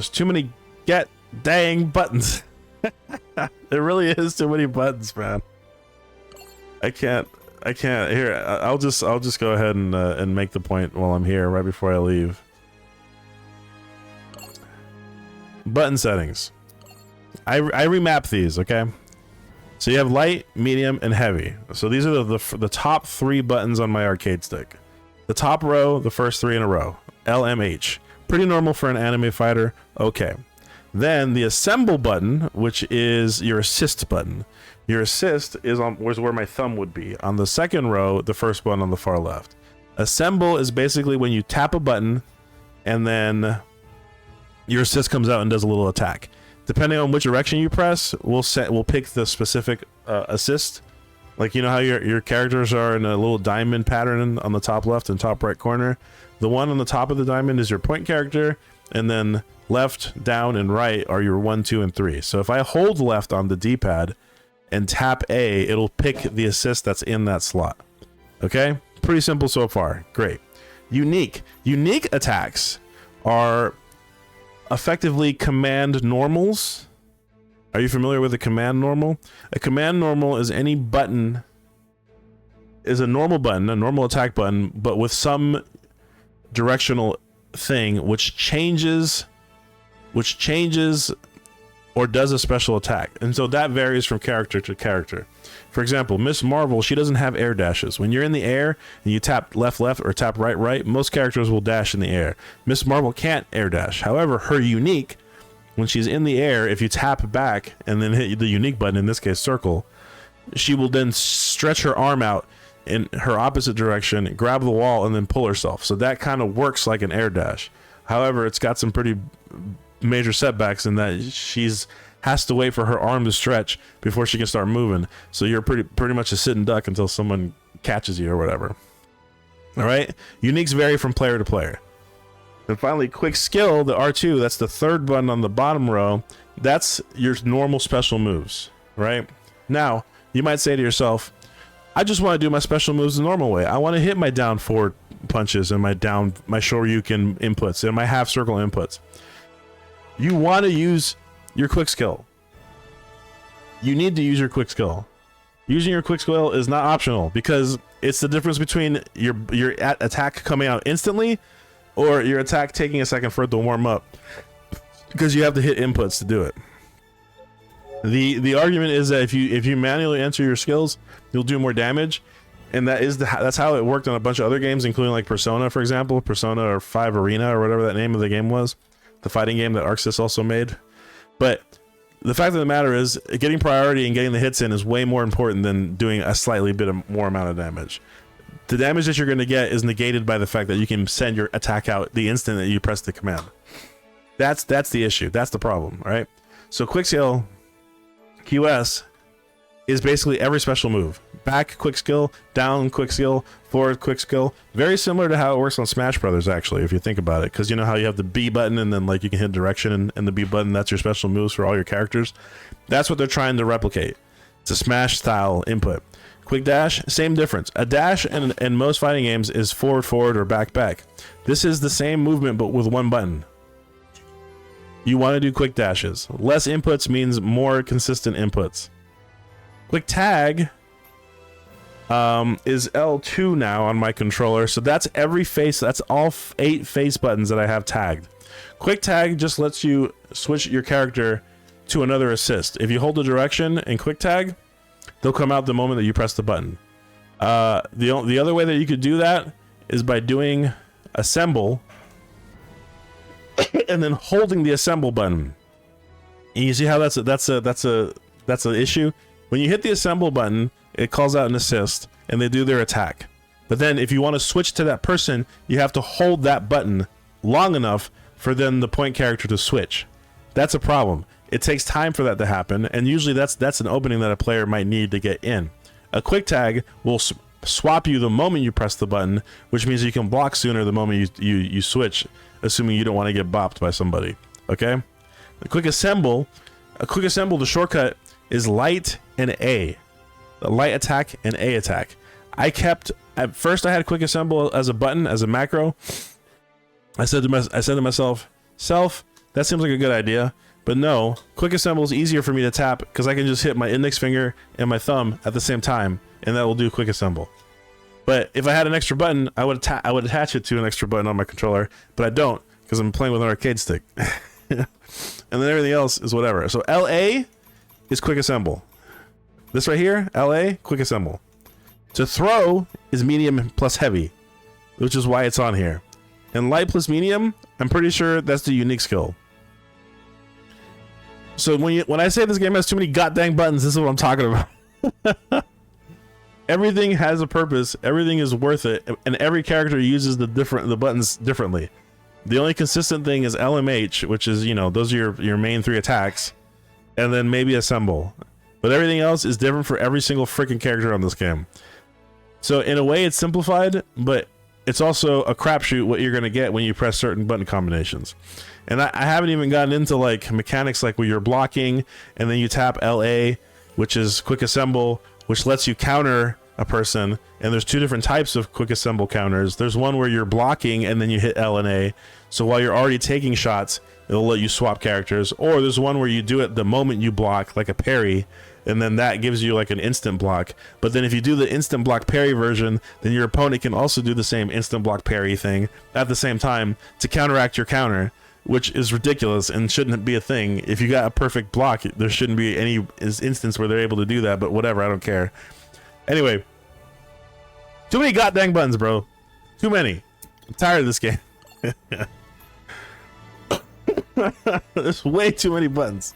There's too many dang buttons. There really is too many buttons, man. I can't. Here, I'll just go ahead and make the point while I'm here, right before I leave. Button settings. I remap these, okay? So you have light, medium, and heavy. So these are the top 3 buttons on my arcade stick. The top row, the first 3 in a row. LMH. Pretty normal for an anime fighter. Okay. Then the assemble button, which is your assist button. Your assist is where my thumb would be. On the second row, the first button on the far left. Assemble is basically when you tap a button and then your assist comes out and does a little attack. Depending on which direction you press, we'll pick the specific assist. Like, you know how your characters are in a little diamond pattern on the top left and top right corner? The one on the top of the diamond is your point character, and then left, down, and right are your 1, 2, and 3. So if I hold left on the D-pad and tap A, it'll pick the assist that's in that slot. Okay? Pretty simple so far. Great. Unique. Unique attacks are effectively command normals. Are you familiar with a command normal? A command normal is any button, is a normal button, a normal attack button, but with some directional thing which changes or does a special attack. And so that varies from character to character. For example, Miss Marvel, she doesn't have air dashes. When you're in the air and you tap left or tap right, most characters will dash in the air. Miss Marvel can't air dash. However, her unique, when she's in the air, if you tap back and then hit the unique button, in this case circle, she will then stretch her arm out in her opposite direction, grab the wall, and then pull herself. So that kind of works like an air dash. However, it's got some pretty major setbacks in that has to wait for her arm to stretch before she can start moving. So you're pretty much a sit and duck until someone catches you or whatever. All right. Uniques vary from player to player. And finally, quick skill, the R2, that's the third button on the bottom row. That's your normal special moves, right? Now, you might say to yourself, I just want to do my special moves the normal way. I want to hit my down forward punches and my shoryuken inputs and my half circle inputs. You want to use your quick skill. You need to use your quick skill. Using your quick skill is not optional because it's the difference between your attack coming out instantly or your attack taking a second for it to warm up, because you have to hit inputs to do it. The argument is that if you manually enter your skills, you'll do more damage, and that's how it worked on a bunch of other games, including like Persona, for example, Persona or 5 Arena or whatever that name of the game was, the fighting game that ArcSys also made. But the fact of the matter is, getting priority and getting the hits in is way more important than doing a slightly bit of more amount of damage. The damage that you're going to get is negated by the fact that you can send your attack out the instant that you press the command. That's the issue. That's the problem, right? So quick skill QS is basically every special move. Back quick skill, down quick skill, forward quick skill. Very similar to how it works on Smash Brothers, actually, if you think about it. Because you know how you have the B button and then like you can hit direction and the B button, that's your special moves for all your characters. That's what they're trying to replicate. It's a Smash style input. Quick dash, same difference. A dash in most fighting games is forward or back. This is the same movement but with one button. You want to do quick dashes. Less inputs means more consistent inputs. Quick tag is L2 now on my controller, so that's every face. That's all 8 face buttons that I have tagged. Quick tag just lets you switch your character to another assist. If you hold the direction and quick tag, they'll come out the moment that you press the button. The other way that you could do that is by doing assemble and then holding the assemble button. And you see how that's an issue? When you hit the assemble button, it calls out an assist and they do their attack. But then if you want to switch to that person, you have to hold that button long enough for then the point character to switch. That's a problem. It takes time for that to happen, and usually that's an opening that a player might need to get in. A quick tag will swap you the moment you press the button, which means you can block sooner the moment you switch, assuming you don't want to get bopped by somebody. Okay? A quick assemble, the shortcut is light and A. The light attack and A attack. At first I had quick assemble as a button, as a macro. I said to myself, that seems like a good idea. But no, quick assemble is easier for me to tap because I can just hit my index finger and my thumb at the same time, and that will do quick assemble. But if I had an extra button, I would attach it to an extra button on my controller, but I don't because I'm playing with an arcade stick. And then everything else is whatever. So LA is quick assemble. This right here, LA, quick assemble. To throw is medium plus heavy, which is why it's on here. And light plus medium, I'm pretty sure that's the unique skill. So when I say this game has too many goddamn buttons, this is what I'm talking about. Everything has a purpose, everything is worth it, and every character uses the buttons differently. The only consistent thing is LMH, which is, you know, those are your main 3 attacks, and then maybe assemble. But everything else is different for every single freaking character on this game. So in a way it's simplified, but it's also a crapshoot what you're going to get when you press certain button combinations. And I haven't even gotten into like mechanics like where you're blocking and then you tap LA, which is quick assemble, which lets you counter a person. And there's 2 different types of quick assemble counters. There's one where you're blocking and then you hit L and A. So while you're already taking shots, it'll let you swap characters. Or there's one where you do it the moment you block, like a parry, and then that gives you like an instant block. But then if you do the instant block parry version, then your opponent can also do the same instant block parry thing at the same time to counteract your counter, which is ridiculous and shouldn't be a thing. If you got a perfect block, there shouldn't be any instance where they're able to do that, but whatever, I don't care. Anyway, too many goddamn buttons, bro. Too many. I'm tired of this game. There's way too many buttons.